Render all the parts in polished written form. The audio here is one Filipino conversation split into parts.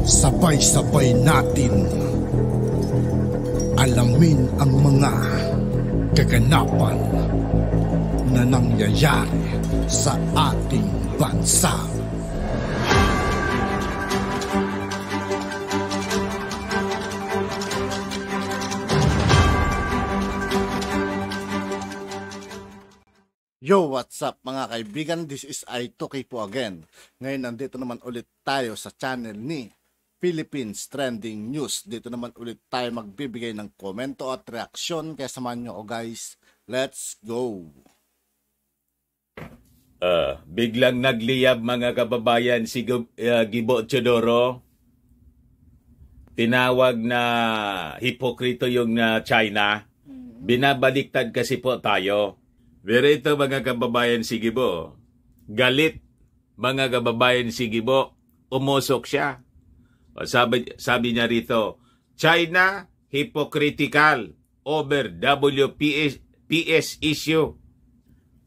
Sabay-sabay natin alamin ang mga kaganapan na nangyayari sa ating bansa. Yo, what's up mga kaibigan? This is I2K po again. Ngayon nandito naman ulit tayo sa channel ni Philippines Trending News. Dito naman ulit tayo magbibigay ng komento at reaksyon. Kaya samahan nyo guys. Let's go! Biglang nagliyab mga kababayan si Gibo Teodoro. Tinawag na hipokrito yung China. Binabaliktad kasi po tayo. Pero ito mga kababayan si Gibo, galit mga kababayan si Gibo, umusok siya. Sabi niya rito, China hypocritical over WPS issue.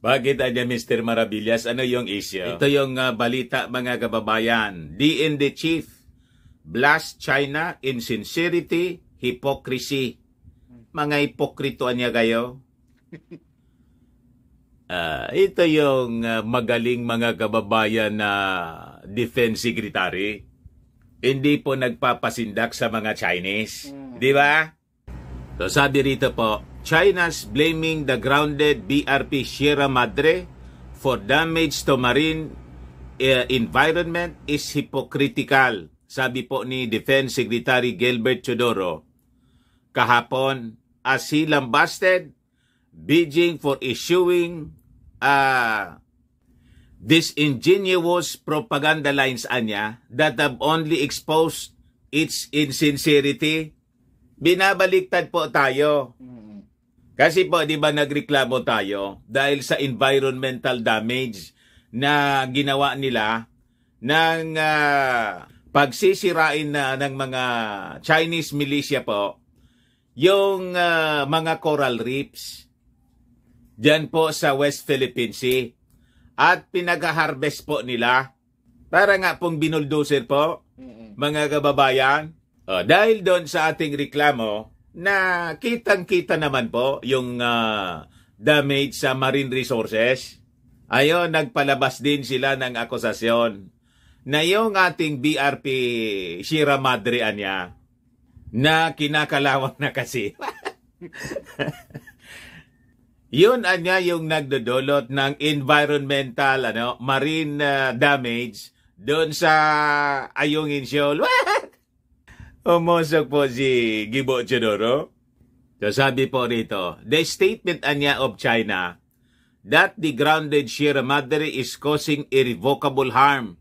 Bakit niya Mr. Maravillas? Ano yung issue? Ito yung balita mga kababayan. DND chief blast China insincerity, hypocrisy. Mga hipokritoan niya kayo. Ito yung magaling mga kababayan na defense secretary. Hindi po nagpapasindak sa mga Chinese. Di ba? So sabi rito po, China's blaming the grounded BRP Sierra Madre for damage to marine environment is hypocritical. Sabi po ni Defense Secretary Gilbert Teodoro kahapon as he lambasted Beijing for issuing disingenuous propaganda lines anya that have only exposed its insincerity. Binabaliktad po tayo. Kasi po, di ba nagreklamo tayo dahil sa environmental damage na ginawa nila ng pagsisirain na ng mga Chinese militia po yung mga coral reefs diyan po sa West Philippine Sea. At pinag-harvest po nila para nga pong binuldoser po, mga kababayan. Dahil doon sa ating reklamo na kitang-kita naman po yung damage sa marine resources, ayon, nagpalabas din sila ng akusasyon na yung ating BRP Sierra Madre anya na kinakalawang na kasi. Yun anya yung nagdodolot ng environmental marine damage doon sa Ayungin Shoal. Umusok po si Gibo Teodoro. So sabi po rito, the statement anya of China that the grounded Sierra Madre is causing irrevocable harm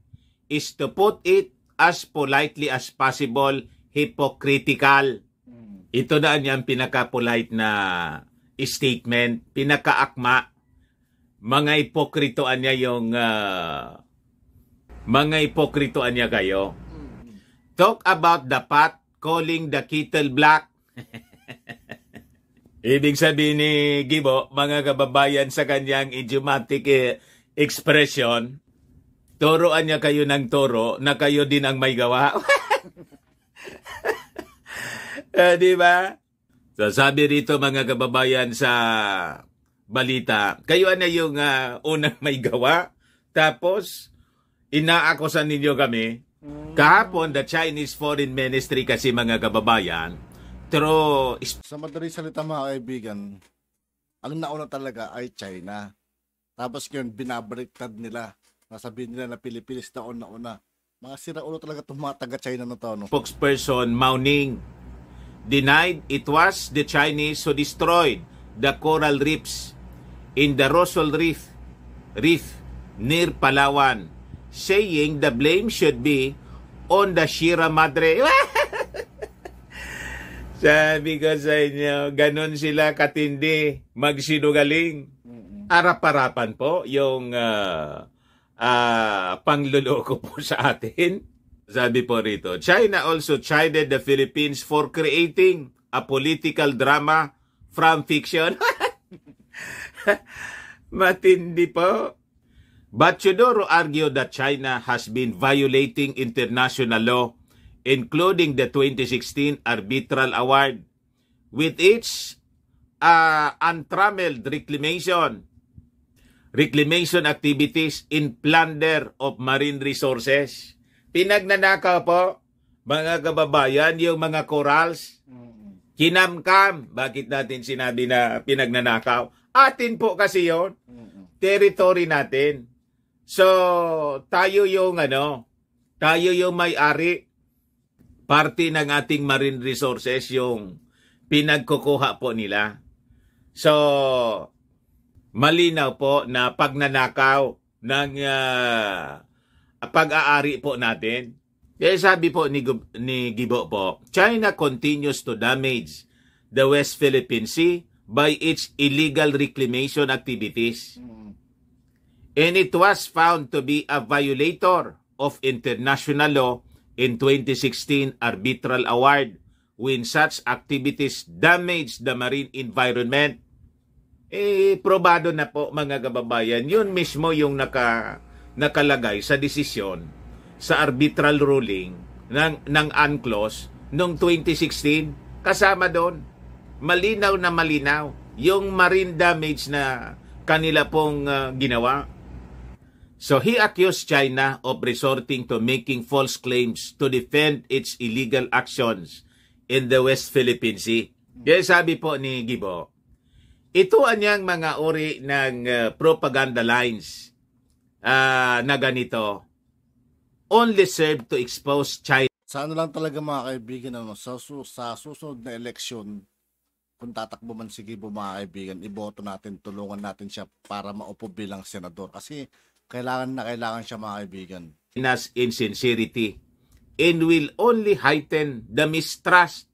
is, to put it as politely as possible, hypocritical. Ito na anya ang pinaka-polite na statement, pinakaakma. Mga hipokritoan niya yung mga hipokritoan niya kayo. Talk about the pot calling the kettle black. Ibig sabihin ni Gibo, mga kababayan, sa kanyang idiomatic expression, turuan niya kayo ng toro na kayo din ang may gawa. Di ba? So sabi rito mga kababayan sa balita, kayo na yung unang may gawa, tapos inaakusan ninyo kami. Kahapon, the Chinese Foreign Ministry kasi mga kababayan, sa madaling salita mga kaibigan, ang nauna talaga ay China. Tapos yun, binabaliktad nila. Nasabihin nila na Pilipinas nauna. Mga siraulo talaga itong mga taga-China na to. Spokesperson Mao Ning denied it was the Chinese who destroyed the coral reefs in the Rosal Reef near Palawan, saying the blame should be on the Sierra Madre. Sabi ko sa inyo, ganun sila katindi, magsinugaling. Arap-arapan po yung pangluloko po sa atin. Sabi po rito, China also chided the Philippines for creating a political drama from fiction. Matindi po. But Teodoro argued that China has been violating international law including the 2016 Arbitral Award, with its untrammeled reclamation activities in plunder of marine resources. Pinagnanakaw po, mga kababayan, yung mga corals, kinamkam. Bakit natin sinabi na pinagnanakaw? Atin po kasi yon, territory natin. So, tayo yung may-ari, parte ng ating marine resources yung pinagkukuha po nila. So, malinaw po na pagnanakaw ng pag-aari po natin. Kaya sabi po ni Gibo po, China continues to damage the West Philippine Sea by its illegal reclamation activities. And it was found to be a violator of international law in 2016 Arbitral Award when such activities damage the marine environment. Probado na po, mga kababayan, yun mismo yung nakalagay sa desisyon sa arbitral ruling ng UNCLOS noong 2016. Kasama doon, malinaw na malinaw yung marine damage na kanila pong ginawa. So he accused China of resorting to making false claims to defend its illegal actions in the West Philippine Sea. Kaya sabi po ni Gibo, ito anyang mga uri ng propaganda lines na ganito only serve to expose China. Sa ano lang talaga mga kaibigan, sa susunod na eleksyon, kung tatakbo man si Gibo mga kaibigan, iboto natin, tulungan natin siya para maupo bilang senador. Kasi kailangan siya mga kaibigan. China's insincerity and will only heighten the mistrust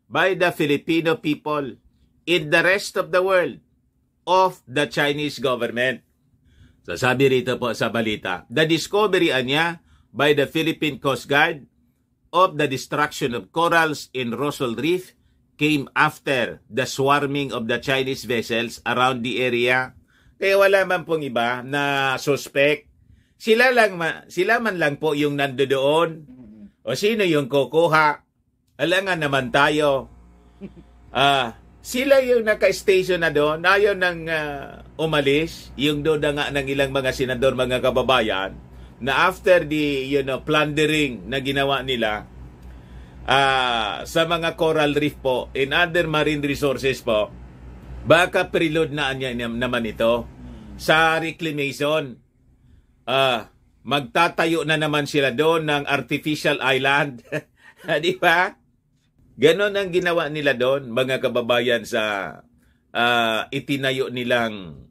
by the Filipino people in the rest of the world of the Chinese government. So sabi rito po sa balita, the discovery niya by the Philippine Coast Guard of the destruction of corals in Rosal Reef came after the swarming of the Chinese vessels around the area. Kaya wala man pong iba na suspect. Sila man lang po yung nandoon. O sino yung kukuha? Alangan naman tayo. Sila yung naka-station na doon. Ayaw nang umalis. Yung doon nga ng ilang mga senador, mga kababayan, na after the plundering na ginawa nila sa mga coral reef po, in other marine resources po, baka preload na naman ito sa reclamation. Magtatayo na naman sila doon ng artificial island. Di ba? Ganon ang ginawa nila doon, mga kababayan, sa itinayo nilang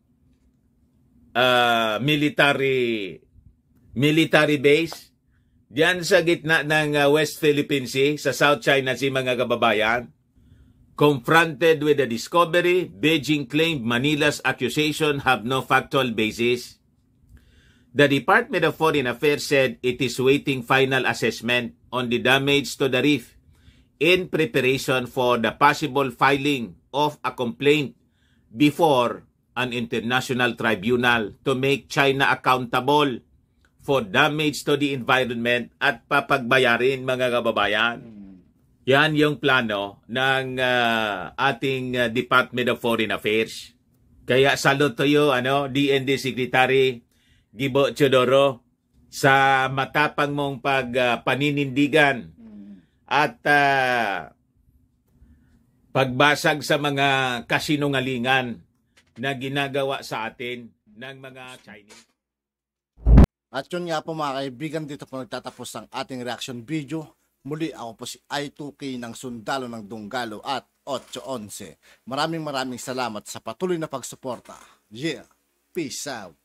military base diyan sa gitna ng West Philippine Sea, sa South China Sea, mga kababayan. Confronted with the discovery, Beijing claimed Manila's accusation have no factual basis. The Department of Foreign Affairs said it is waiting final assessment on the damage to the reef in preparation for the possible filing of a complaint before an international tribunal to make China accountable for damage to the environment at papagbayarin, mga kababayan. Yan yung plano ng ating Department of Foreign Affairs. Kaya salute to you, DND Secretary Gibo Teodoro, sa matapang mong pagpaninindigan at pagbasag sa mga kasinungalingan na ginagawa sa atin ng mga Chinese. At yun nga po mga kaibigan, dito po nagtatapos ang ating reaction video. Muli ako po si I2K ng Sundalo ng Dunggalo at 811. Maraming salamat sa patuloy na pagsuporta. Yeah, peace out.